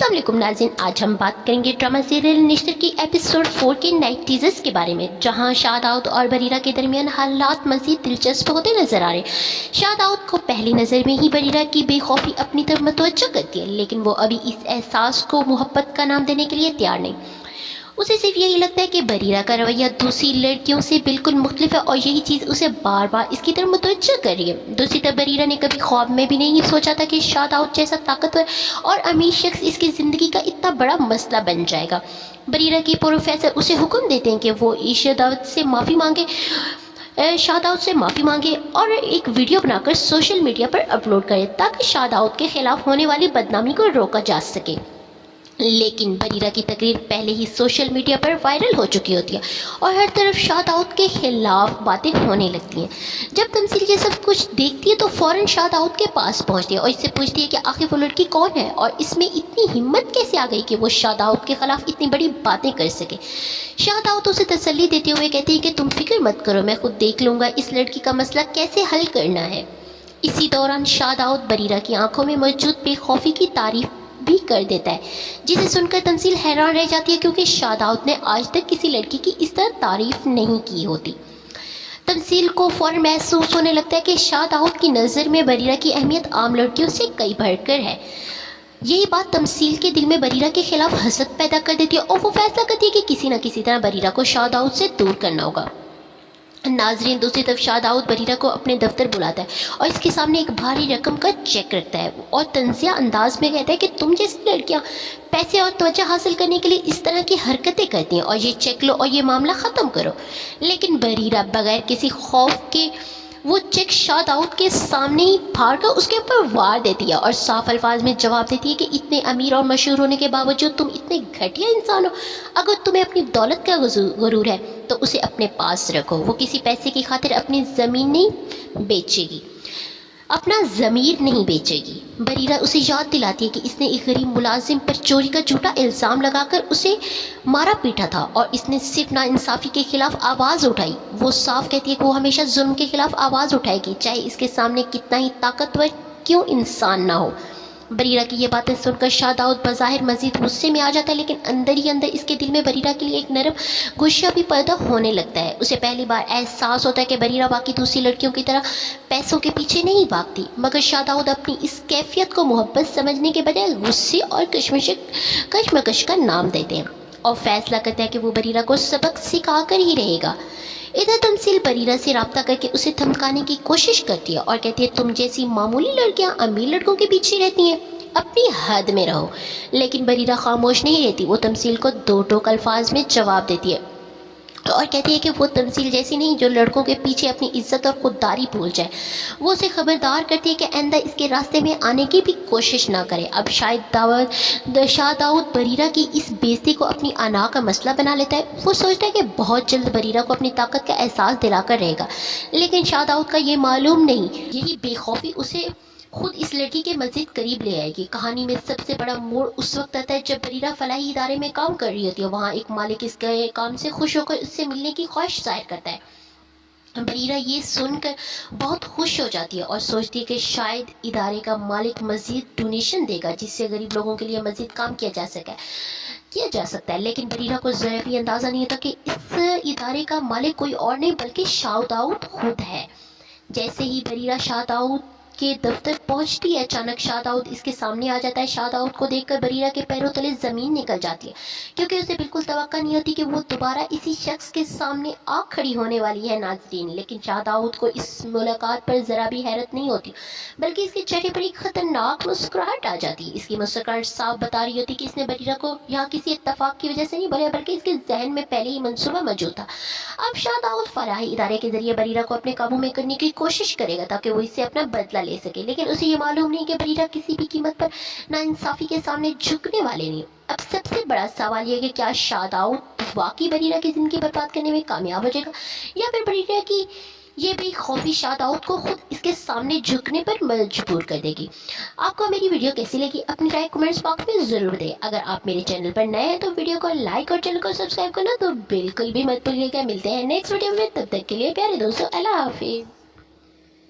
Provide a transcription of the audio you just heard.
अस्सलाम वालेकुम नाज़रीन, आज हम बात करेंगे ड्रामा सीरियल निश्तर की एपिसोड 4 के नाइट टीजर्स के बारे में, जहां शादाउद और बरीरा के दरमियान हालात मज़ीद दिलचस्प होते नजर आ रहे। शादाउद को पहली नज़र में ही बरीरा की बेखौफी अपनी तरफ मुतवज्जो करती है, लेकिन वो अभी इस एहसास को मोहब्बत का नाम देने के लिए तैयार नहीं। उसे सिर्फ यही लगता है कि बरीरा का रवैया दूसरी लड़कियों से बिल्कुल मुख्तलिफ है और यही चीज़ उसे बार बार इसकी तरफ मुतवज्जो कर रही है। दूसरी तरफ बरीरा ने कभी ख्वाब में भी नहीं सोचा था कि शादाउद जैसा ताकतवर और अमीर शख्स इसकी ज़िंदगी का इतना बड़ा मसला बन जाएगा। बरीरा के प्रोफेसर उसे हुक्म देते हैं कि वो शादाउद से माफ़ी मांगे और एक वीडियो बनाकर सोशल मीडिया पर अपलोड करे ताकि शादाउद के खिलाफ होने वाली बदनामी को रोका जा सके। लेकिन बरीरा की तकरीर पहले ही सोशल मीडिया पर वायरल हो चुकी होती है और हर तरफ शादाउद के खिलाफ बातें होने लगती हैं। जब तमसील ये सब कुछ देखती है तो फ़ौरन शादाउद के पास पहुंचती है और इससे पूछती है कि आखिर वो लड़की कौन है और इसमें इतनी हिम्मत कैसे आ गई कि वो शादाउद के खिलाफ इतनी बड़ी बातें कर सके। शादाउद उसे तसल्ली देते हुए कहती है कि तुम फिक्र मत करो, मैं खुद देख लूँगा इस लड़की का मसला कैसे हल करना है। इसी दौरान शादाउद बरीरा की आंखों में मौजूद बेखौफी की तारीफ भी कर देता है, जिसे सुनकर तमसील हैरान रह जाती है क्योंकि शादाउद ने आज तक किसी लड़की की इस तरह तारीफ नहीं की होती। तमसील को फौरन महसूस होने लगता है कि शादाउद की नज़र में बरीरा की अहमियत आम लड़कियों से कई बढ़कर है। यही बात तमसील के दिल में बरीरा के खिलाफ हसद पैदा कर देती है और वो फैसला करती है कि किसी न किसी तरह बरीरा को शादाउद से दूर करना होगा। नाजरीन, दूसरी तरफ शादाउद बरीरा को अपने दफ्तर बुलाता है और इसके सामने एक भारी रकम का चेक रखता है और तंजिया अंदाज में कहता है कि तुम जैसी लड़कियां पैसे और तवज्जो हासिल करने के लिए इस तरह की हरकतें करती हैं और ये चेक लो और ये मामला ख़त्म करो। लेकिन बरीरा बगैर किसी खौफ के वो चेक शादाउद के सामने ही फाड़ कर उसके ऊपर वार देती है और साफ अल्फाज में जवाब देती है कि इतने अमीर और मशहूर होने के बावजूद तुम इतने घटिया इंसान हो। अगर तुम्हें अपनी दौलत का गुरूर है तो उसे अपने पास रखो। वो किसी पैसे की खातिर अपनी ज़मीन नहीं बेचेगी, अपना ज़मीर नहीं बेचेगी। बरीरा उसे याद दिलाती है कि इसने एक गरीब मुलाजिम पर चोरी का झूठा इल्ज़ाम लगाकर उसे मारा पीटा था और इसने सिर्फ नाइंसाफ़ी के खिलाफ आवाज़ उठाई। वो साफ कहती है कि वो हमेशा जुल्म के खिलाफ आवाज़ उठाएगी, चाहे इसके सामने कितना ही ताकतवर क्यों इंसान ना हो। बरीरा की ये बातें सुनकर शादाउद बज़ाहिर मज़ीद गुस्से में आ जाता है, लेकिन अंदर ही अंदर इसके दिल में बरीरा के लिए एक नरम गुस्सा भी पैदा होने लगता है। उसे पहली बार एहसास होता है कि बरीरा बाकी दूसरी लड़कियों की तरह पैसों के पीछे नहीं भागती, मगर शादाउद अपनी इस कैफियत को मोहब्बत समझने के बजाय गुस्से और कश्मकश का नाम देते हैं और फैसला करते हैं कि वो बरीरा को सबक सिखा कर ही रहेगा। इधर तमसील बरीरा से रब्ता करके उसे धमकाने की कोशिश करती है और कहती है तुम जैसी मामूली लड़कियां अमीर लड़कों के पीछे रहती हैं, अपनी हद में रहो। लेकिन बरीरा खामोश नहीं रहती, वो तमसील को दो टोक अल्फाज में जवाब देती है और कहती है कि वो तमसील जैसी नहीं जो लड़कों के पीछे अपनी इज्जत और खुददारी भूल जाए। वो उसे खबरदार करती है कि आइंदा इसके रास्ते में आने की भी कोशिश ना करे। अब शादाउद बरीरा की इस बेइज्जती को अपनी अना का मसला बना लेता है। वो सोचता है कि बहुत जल्द बरीरा को अपनी ताकत का एहसास दिलाकर रहेगा, लेकिन शादाउद का ये मालूम नहीं यही बेखौफी उसे खुद इस लड़की के मज़ीद करीब ले आएगी। कहानी में सबसे बड़ा मोड़ उस वक्त आता है जब बरीरा फलाही इदारे में काम कर रही होती है। वहाँ एक मालिक इसके काम से खुश होकर उससे मिलने की ख्वाहिश जाहिर करता है। बरीरा ये सुनकर बहुत खुश हो जाती है और सोचती है कि शायद इदारे का मालिक मज़ीद डोनेशन देगा जिससे गरीब लोगों के लिए मज़ीद काम किया जा सकता है। लेकिन बरीरा को ज़रा भी अंदाज़ा नहीं होता कि इस इदारे का मालिक कोई और नहीं बल्कि शादाउद खुद है। जैसे ही बरीरा शादाउद के दफ्तर पहुंचती है, अचानक शादाउद इसके सामने आ जाता है। शादाउद को देखकर बरीरा के पैरों तले ज़मीन निकल जाती है क्योंकि उसे बिल्कुल तवक्का नहीं होती कि वो दोबारा इसी शख्स के सामने आ खड़ी होने वाली है। नाज़रीन, लेकिन शादाउद को इस मुलाकात पर ज़रा भी हैरत नहीं होती, बल्कि इसके चेहरे पर एक खतरनाक मुस्कुराहट आ जाती है। इसकी मुस्कुराहट साफ बता रही होती कि इसने बरीरा को यहाँ किसी इत्तफाक की वजह से नहीं बुलाया, बल्कि इसके जहन में पहले ही मंसूबा मौजूद था। अब शादाउद फलाही इदारे के जरिए बरीरा को अपने काबू में करने की कोशिश करेगा ताकि वो इससे अपना बदला ले सके, लेकिन उसे ये मालूम नहीं कि बरीरा किसी भी कीमत पर नाइंसाफी के सामने झुकने वाले नहीं। अब सबसे बड़ा सवाल यह है कि क्या शादाउद वाकई बरीरा की जिंदगी बर्बाद करने में कामयाब हो जाएगा या फिर बरीरा की ये बेखौफी शादाउद को खुद इसके सामने झुकने पर मजबूर कर देगी। आपको मेरी वीडियो कैसी लगी अपनी राय कमेंट्स बॉक्स में ज़रूर दें। अगर आप मेरे चैनल पर नए हैं तो वीडियो को लाइक और चैनल को सब्सक्राइब करना तो बिल्कुल भी मत भूलिएगा। मिलते हैं नेक्स्ट वीडियो में, तब तक के लिए प्यारे दोस्तों, अल्लाह हाफिज़।